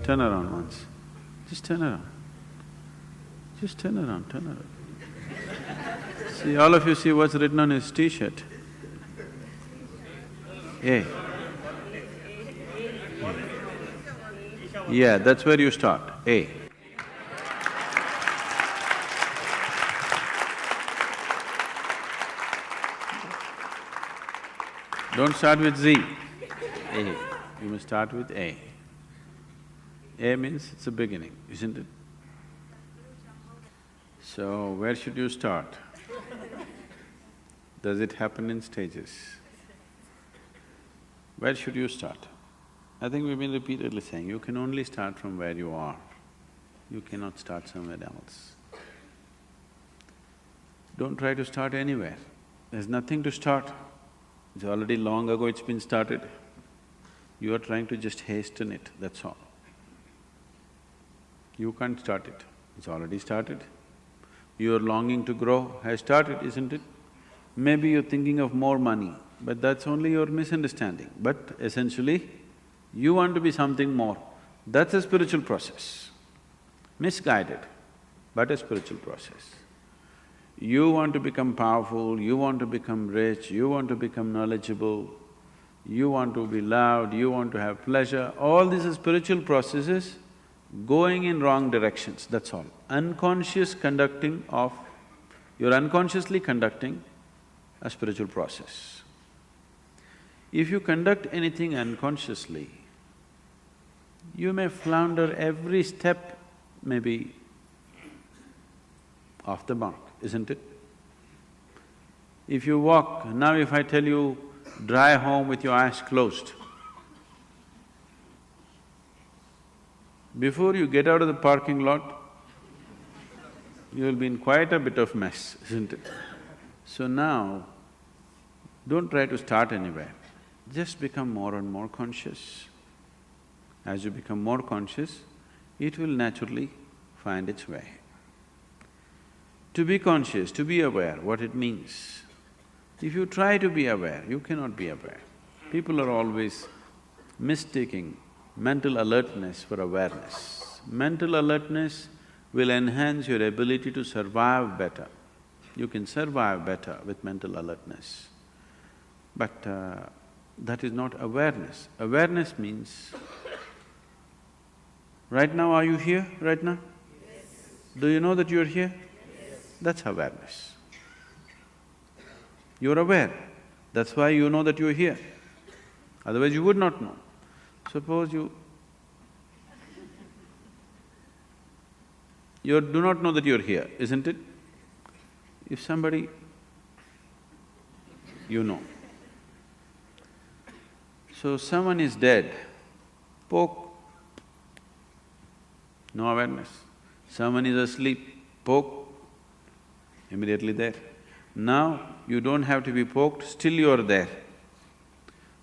Turn around once. Just turn around. Just turn around, turn around. See, all of you see what's written on his t-shirt? A. Yeah, that's where you start, A. Don't start with Z, A. You must start with A. A means it's a beginning, isn't it? So, where should you start? Does it happen in stages? Where should you start? I think we've been repeatedly saying, you can only start from where you are. You cannot start somewhere else. Don't try to start anywhere. There's nothing to start. It's already long ago it's been started. You are trying to just hasten it, that's all. You can't start it, it's already started. Your longing to grow has started, isn't it? Maybe you're thinking of more money, but that's only your misunderstanding. But essentially, you want to be something more. That's a spiritual process. Misguided, but a spiritual process. You want to become powerful, you want to become rich, you want to become knowledgeable, you want to be loved, you want to have pleasure, all these are spiritual processes going in wrong directions, that's all. Unconscious conducting of… you're unconsciously conducting a spiritual process. If you conduct anything unconsciously, you may flounder every step, maybe off the mark, isn't it? If you walk… now if I tell you, drive home with your eyes closed, before you get out of the parking lot, you'll be in quite a bit of mess, isn't it? So now, don't try to start anywhere, just become more and more conscious. As you become more conscious, it will naturally find its way. To be conscious, to be aware, what it means. If you try to be aware, you cannot be aware. People are always mistaking mental alertness for awareness. Mental alertness will enhance your ability to survive better. You can survive better with mental alertness. But that is not awareness. Awareness means, right now are you here, right now? Yes. Do you know that you're here? Yes. That's awareness. You're aware, that's why you know that you're here. Otherwise you would not know. Suppose you do not know that you're here, isn't it? If somebody… you know. So someone is dead, poke, no awareness. Someone is asleep, poke, immediately there. Now you don't have to be poked, still you are there.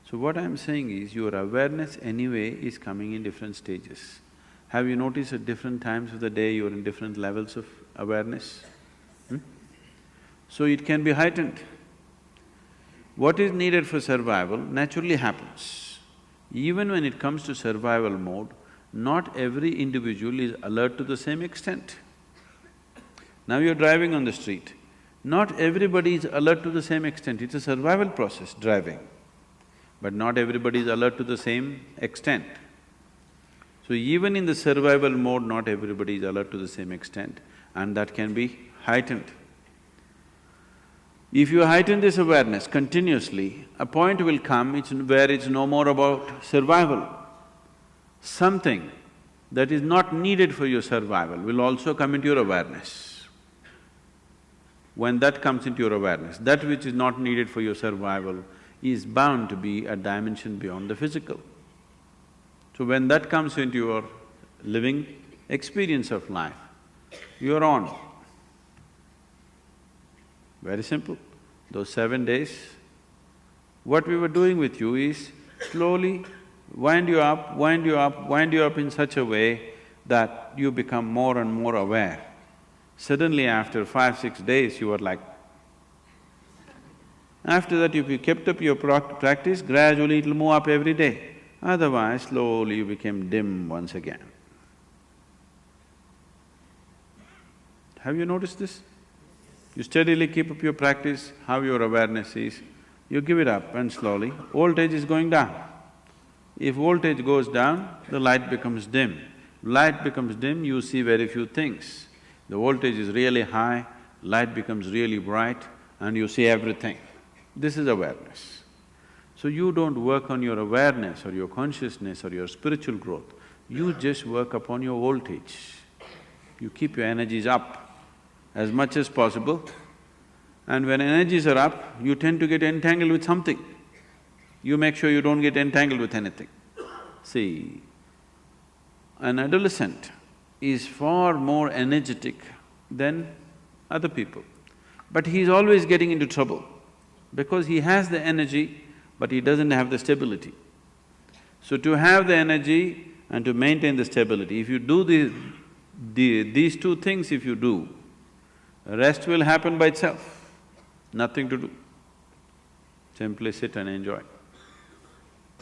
So what I'm saying is, your awareness anyway is coming in different stages. Have you noticed at different times of the day you're in different levels of awareness? So it can be heightened. What is needed for survival naturally happens. Even when it comes to survival mode, not every individual is alert to the same extent. Now you're driving on the street, not everybody is alert to the same extent, it's a survival process, driving. But not everybody is alert to the same extent. So even in the survival mode, not everybody is alert to the same extent, and that can be heightened. If you heighten this awareness continuously, a point will come where it's no more about survival. Something that is not needed for your survival will also come into your awareness. When that comes into your awareness, that which is not needed for your survival is bound to be a dimension beyond the physical. So when that comes into your living experience of life, you're on. Very simple. Those 7 days, what we were doing with you is slowly wind you up, wind you up, wind you up in such a way that you become more and more aware. Suddenly after 5-6 days, you were like… After that, if you kept up your practice, gradually it'll move up every day. Otherwise, slowly you became dim once again. Have you noticed this? You steadily keep up your practice, how your awareness is, you give it up and slowly, voltage is going down. If voltage goes down, the light becomes dim. Light becomes dim, you see very few things. The voltage is really high, light becomes really bright and you see everything. This is awareness. So you don't work on your awareness or your consciousness or your spiritual growth, you just work upon your voltage. You keep your energies up as much as possible, and when energies are up, you tend to get entangled with something. You make sure you don't get entangled with anything. See, an adolescent is far more energetic than other people, but he's always getting into trouble because he has the energy, but he doesn't have the stability. So to have the energy and to maintain the stability, if you do these two things if you do, rest will happen by itself, nothing to do. Simply sit and enjoy.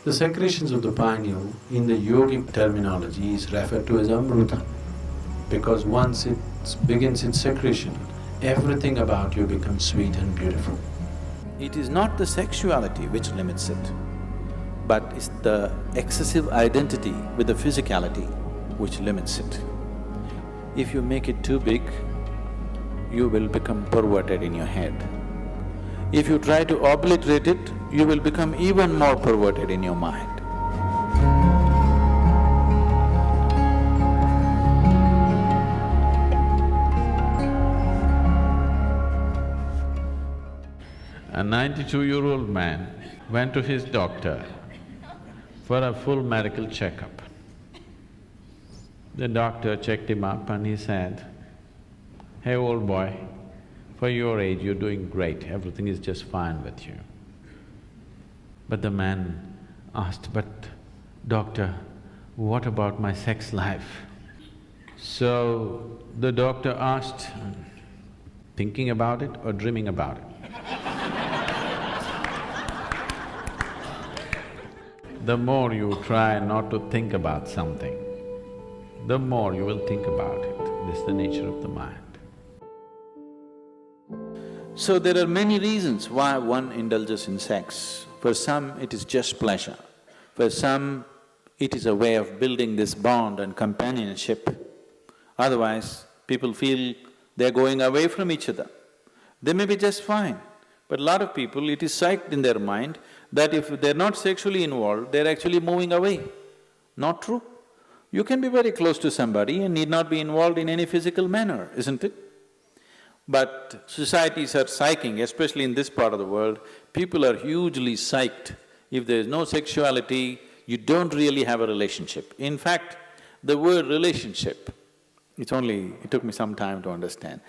The secretions of the pineal in the yogic terminology is referred to as amruta, because once it begins its secretion, everything about you becomes sweet and beautiful. It is not the sexuality which limits it, but it's the excessive identity with the physicality which limits it. If you make it too big, you will become perverted in your head. If you try to obliterate it, you will become even more perverted in your mind. A 92-year-old man went to his doctor for a full medical checkup. The doctor checked him up and he said, "Hey, old boy, for your age you're doing great, everything is just fine with you." But the man asked, "But doctor, what about my sex life?" So the doctor asked, "Thinking about it or dreaming about it?" The more you try not to think about something, the more you will think about it. This is the nature of the mind. So there are many reasons why one indulges in sex. For some, it is just pleasure. For some, it is a way of building this bond and companionship. Otherwise, people feel they're going away from each other. They may be just fine, but a lot of people, it is psyched in their mind that if they're not sexually involved, they're actually moving away. Not true. You can be very close to somebody and need not be involved in any physical manner, isn't it? But societies are psyching, especially in this part of the world, people are hugely psyched. If there is no sexuality, you don't really have a relationship. In fact, the word relationship, it took me some time to understand,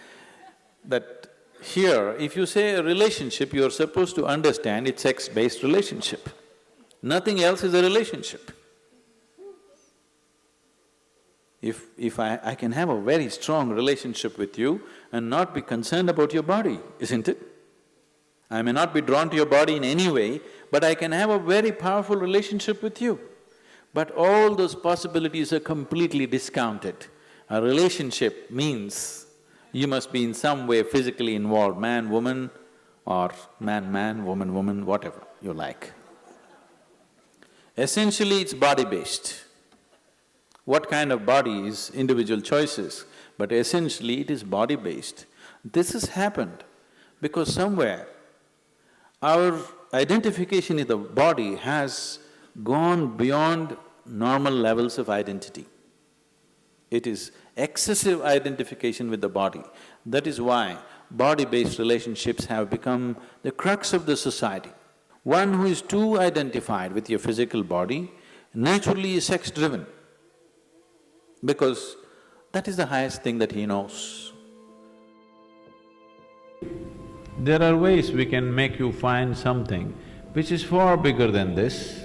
that here, if you say a relationship, you're supposed to understand it's sex-based relationship. Nothing else is a relationship. If I can have a very strong relationship with you and not be concerned about your body, isn't it? I may not be drawn to your body in any way, but I can have a very powerful relationship with you. But all those possibilities are completely discounted. A relationship means you must be in some way physically involved, man, woman, or man, woman, woman, whatever you like. Essentially, it's body-based. What kind of body is individual choices, but essentially it is body-based. This has happened because somewhere our identification in the body has gone beyond normal levels of identity. It is excessive identification with the body. That is why body-based relationships have become the crux of the society. One who is too identified with your physical body naturally is sex-driven, because that is the highest thing that he knows. There are ways we can make you find something which is far bigger than this.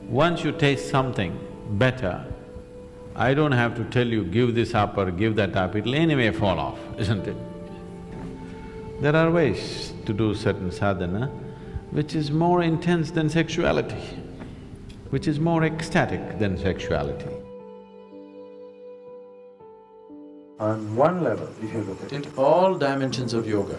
Once you taste something better, I don't have to tell you give this up or give that up, it'll anyway fall off, isn't it? There are ways to do certain sadhana which is more intense than sexuality. which is more ecstatic than sexuality. On one level, if you look at it, all dimensions of yoga,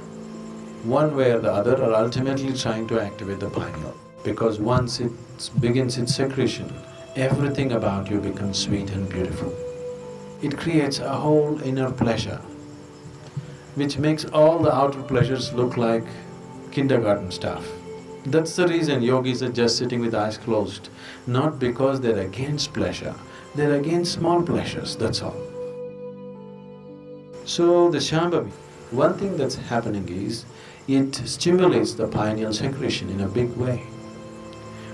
one way or the other, are ultimately trying to activate the pineal. Because once it begins its secretion, everything about you becomes sweet and beautiful. It creates a whole inner pleasure, which makes all the outer pleasures look like kindergarten stuff. That's the reason yogis are just sitting with eyes closed, not because they're against pleasure, they're against small pleasures, that's all. So the Shambhavi, one thing that's happening is, it stimulates the pineal secretion in a big way,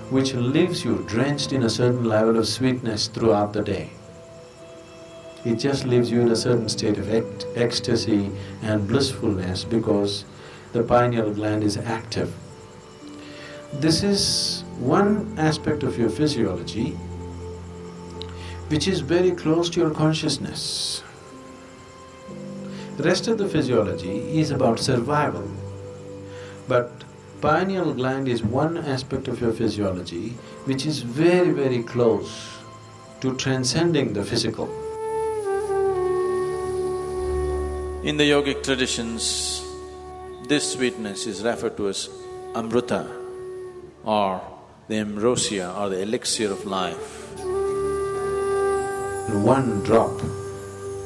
which leaves you drenched in a certain level of sweetness throughout the day. It just leaves you in a certain state of ecstasy and blissfulness because the pineal gland is active. This is one aspect of your physiology which is very close to your consciousness. The rest of the physiology is about survival, but pineal gland is one aspect of your physiology which is very, very close to transcending the physical. In the yogic traditions, this sweetness is referred to as amrita or the ambrosia or the elixir of life. One drop,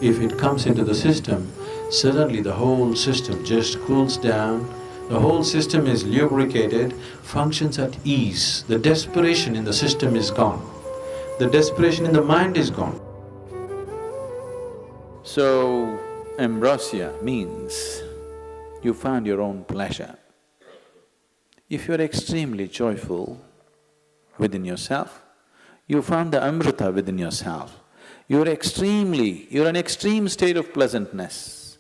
if it comes into the system, suddenly the whole system just cools down, the whole system is lubricated, functions at ease. The desperation in the system is gone. The desperation in the mind is gone. So, ambrosia means you found your own pleasure. If you're extremely joyful within yourself, you found the amrita within yourself. You're an extreme state of pleasantness.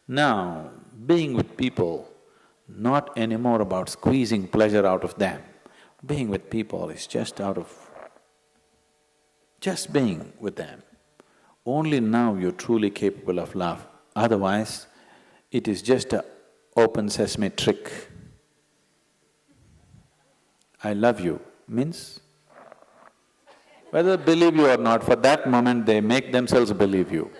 Now, being with people, not anymore about squeezing pleasure out of them. Being with people is just being with them. Only now you're truly capable of love. Otherwise, it is just a open sesame trick. I love you means, whether they believe you or not, for that moment they make themselves believe you.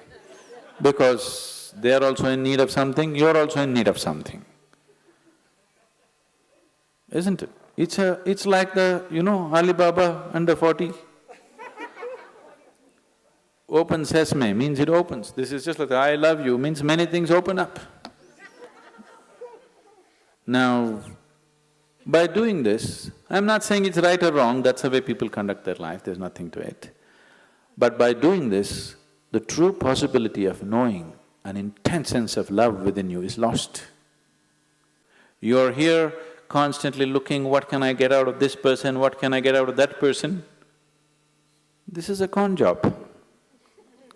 Because they are also in need of something, you're also in need of something. Isn't it? It's like the, Alibaba under 40. Open sesame means it opens. This is just like the I love you means many things open up. Now, by doing this, I'm not saying it's right or wrong, that's the way people conduct their life, there's nothing to it. But by doing this, the true possibility of knowing an intense sense of love within you is lost. You're here constantly looking, what can I get out of this person, what can I get out of that person? This is a con job.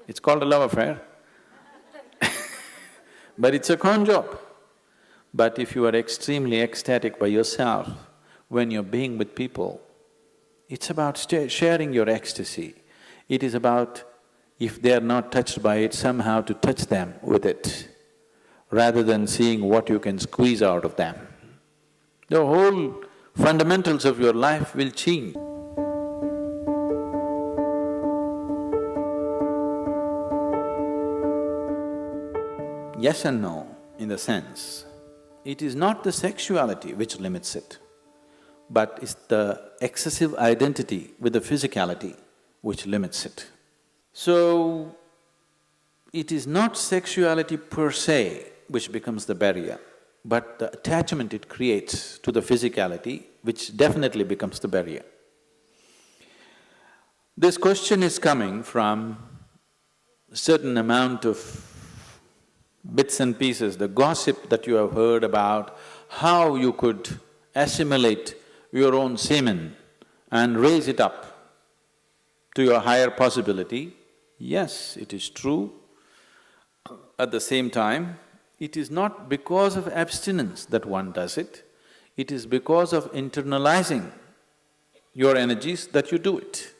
It's called a love affair. But it's a con job. But if you are extremely ecstatic by yourself, when you're being with people, it's about sharing your ecstasy. It is about, if they are not touched by it, somehow to touch them with it, rather than seeing what you can squeeze out of them. The whole fundamentals of your life will change. Yes and no, in the sense, it is not the sexuality which limits it, but it's the excessive identity with the physicality which limits it. So, it is not sexuality per se which becomes the barrier, but the attachment it creates to the physicality which definitely becomes the barrier. This question is coming from a certain amount of bits and pieces, the gossip that you have heard about how you could assimilate your own semen and raise it up to your higher possibility. Yes, it is true. At the same time, it is not because of abstinence that one does it, it is because of internalizing your energies that you do it.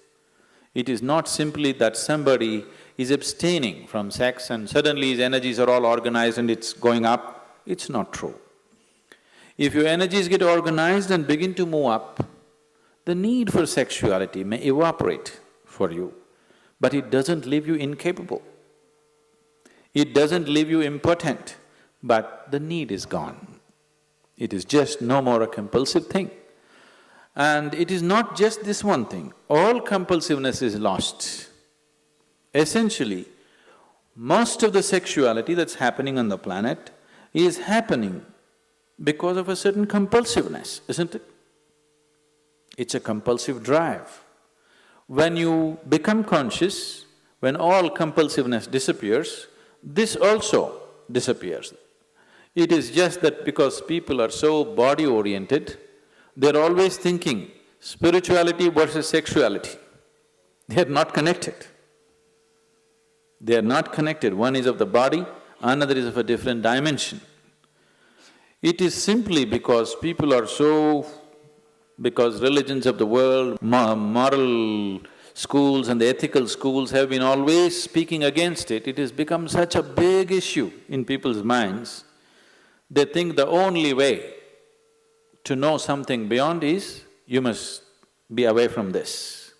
It is not simply that somebody is abstaining from sex and suddenly his energies are all organized and it's going up. It's not true. If your energies get organized and begin to move up, the need for sexuality may evaporate for you, but it doesn't leave you incapable. It doesn't leave you impotent, but the need is gone. It is just no more a compulsive thing. And it is not just this one thing, all compulsiveness is lost. Essentially, most of the sexuality that's happening on the planet is happening because of a certain compulsiveness, isn't it? It's a compulsive drive. When you become conscious, when all compulsiveness disappears, this also disappears. It is just that because people are so body-oriented, they're always thinking spirituality versus sexuality. They are not connected. They are not connected. One is of the body, another is of a different dimension. It is simply because people are so… because religions of the world, moral schools and the ethical schools have been always speaking against it, it has become such a big issue in people's minds. They think the only way to know something beyond is, you must be away from this.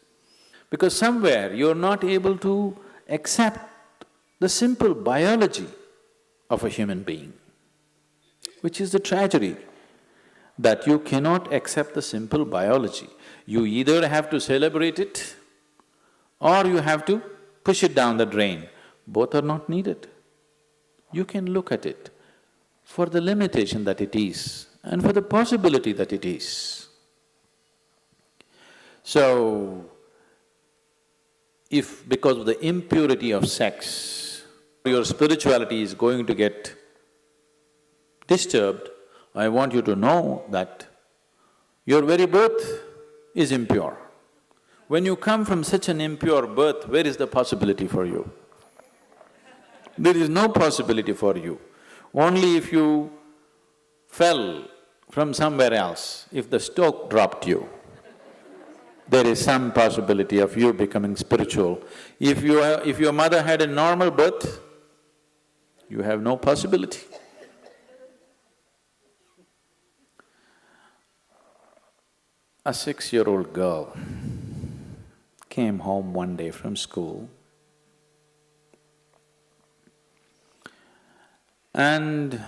Because somewhere you're not able to accept the simple biology of a human being, which is the tragedy, that you cannot accept the simple biology. You either have to celebrate it or you have to push it down the drain. Both are not needed. You can look at it for the limitation that it is and for the possibility that it is. So, if because of the impurity of sex, your spirituality is going to get disturbed, I want you to know that your very birth is impure. When you come from such an impure birth, where is the possibility for you? There is no possibility for you. Only if you fell from somewhere else, if the stoke dropped you, there is some possibility of you becoming spiritual. If your mother had a normal birth, you have no possibility. A 6-year-old girl came home one day from school and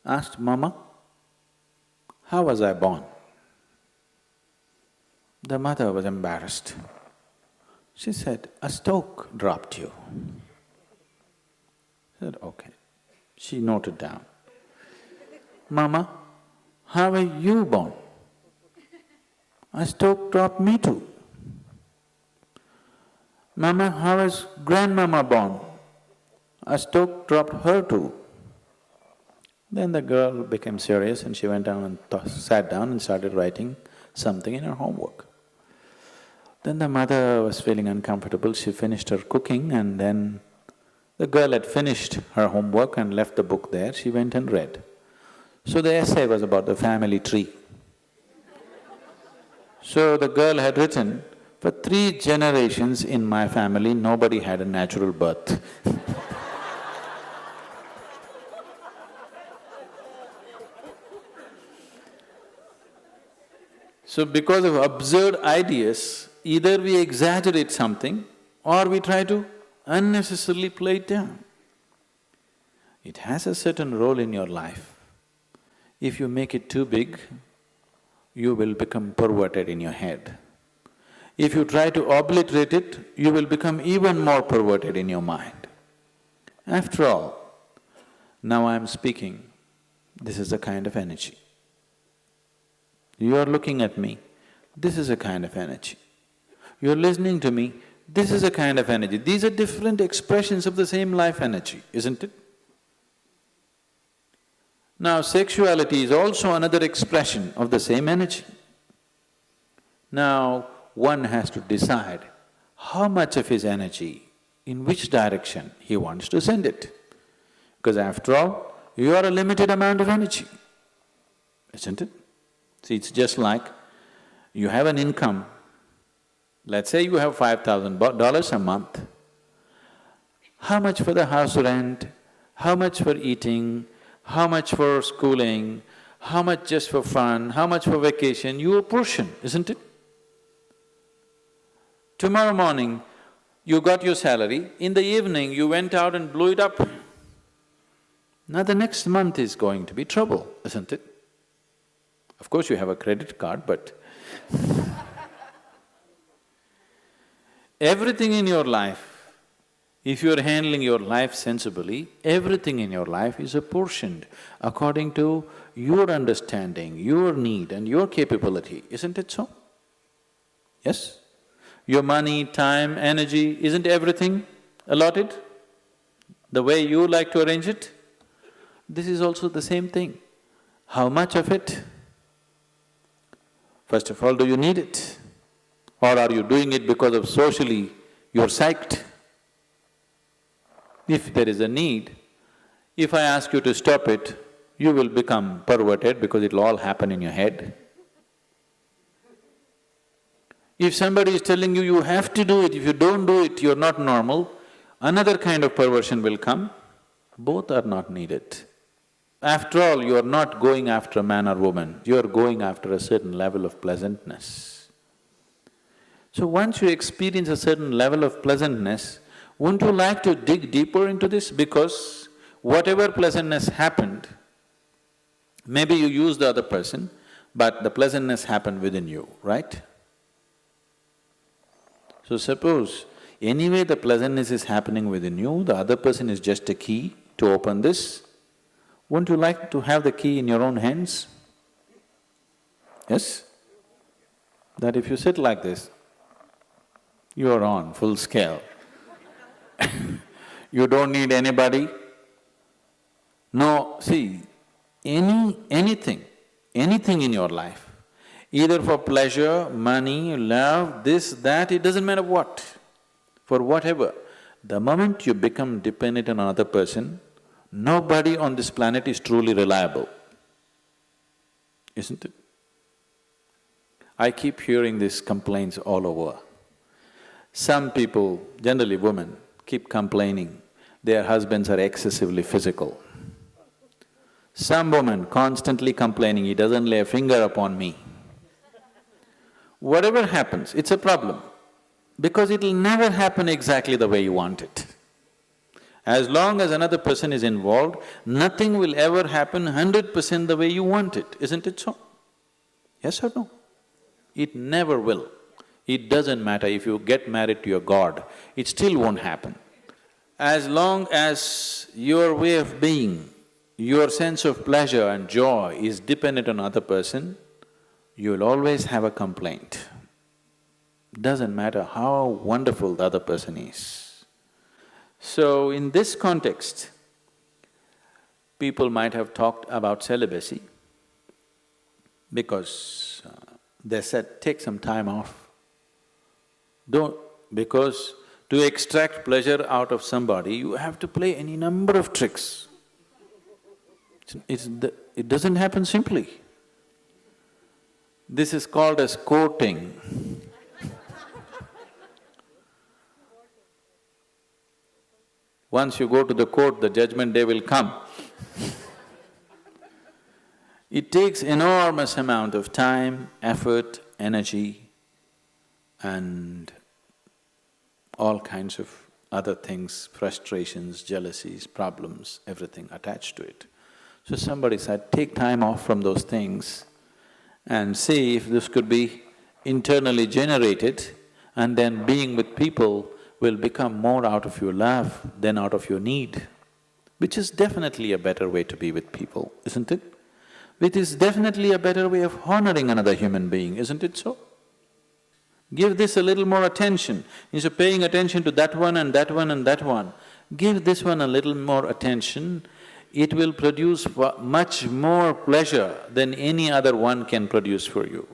asked, "Mama, how was I born?" The mother was embarrassed. She said, "A stoke dropped you." She said, "Okay." She noted down, "Mama, how were you born?" "A stoke dropped me too." "Mama, how was grandmama born?" "A stoke dropped her too." Then the girl became serious and she went down and sat down and started writing something in her homework. Then the mother was feeling uncomfortable, she finished her cooking and then the girl had finished her homework and left the book there, she went and read. So the essay was about the family tree. So the girl had written, "For 3 generations in my family, nobody had a natural birth." So because of absurd ideas, either we exaggerate something or we try to unnecessarily play it down. It has a certain role in your life. If you make it too big, you will become perverted in your head. If you try to obliterate it, you will become even more perverted in your mind. After all, now I am speaking, this is a kind of energy. You are looking at me, this is a kind of energy. You are listening to me, this is a kind of energy. These are different expressions of the same life energy, isn't it? Now, sexuality is also another expression of the same energy. Now, one has to decide how much of his energy, in which direction he wants to send it. Because after all, you are a limited amount of energy, isn't it? See, it's just like you have an income, let's say you have $5,000 a month. How much for the house rent, how much for eating, how much for schooling, how much just for fun, how much for vacation, your portion, isn't it? Tomorrow morning, you got your salary, in the evening you went out and blew it up. Now the next month is going to be trouble, isn't it? Of course you have a credit card, but everything in your life, if you're handling your life sensibly, everything in your life is apportioned according to your understanding, your need and your capability, isn't it so? Yes? Your money, time, energy, isn't everything allotted the way you like to arrange it? This is also the same thing. How much of it? First of all, do you need it? Or are you doing it because of socially you're psyched? If there is a need, if I ask you to stop it, you will become perverted because it'll all happen in your head. If somebody is telling you, you have to do it, if you don't do it, you're not normal, another kind of perversion will come. Both are not needed. After all, you are not going after a man or woman, you are going after a certain level of pleasantness. So once you experience a certain level of pleasantness, wouldn't you like to dig deeper into this? Because whatever pleasantness happened, maybe you used the other person, but the pleasantness happened within you, right? So suppose anyway the pleasantness is happening within you, the other person is just a key to open this, wouldn't you like to have the key in your own hands? Yes? That if you sit like this, you are on full scale. You don't need anybody. No, see, anything in your life, either for pleasure, money, love, this, that, it doesn't matter what, for whatever, the moment you become dependent on another person, nobody on this planet is truly reliable, isn't it? I keep hearing these complaints all over. Some people, generally women, keep complaining their husbands are excessively physical. Some woman constantly complaining, he doesn't lay a finger upon me. Whatever happens, it's a problem, because it'll never happen exactly the way you want it. As long as another person is involved, nothing will ever happen 100% the way you want it, isn't it so? Yes or no? It never will. It doesn't matter if you get married to your god, it still won't happen. As long as your way of being, your sense of pleasure and joy is dependent on another person, you will always have a complaint. Doesn't matter how wonderful the other person is. So in this context, people might have talked about celibacy because they said, take some time off. Because to extract pleasure out of somebody, you have to play any number of tricks. It doesn't happen simply. This is called as courting. Once you go to the court, the judgment day will come. It takes enormous amount of time, effort, energy and all kinds of other things, frustrations, jealousies, problems, everything attached to it. So somebody said, take time off from those things and see if this could be internally generated, and then being with people will become more out of your love than out of your need, which is definitely a better way to be with people, isn't it? It is definitely a better way of honoring another human being, isn't it so? Give this a little more attention. Instead of paying attention to that one and that one and that one, give this one a little more attention. It will produce much more pleasure than any other one can produce for you.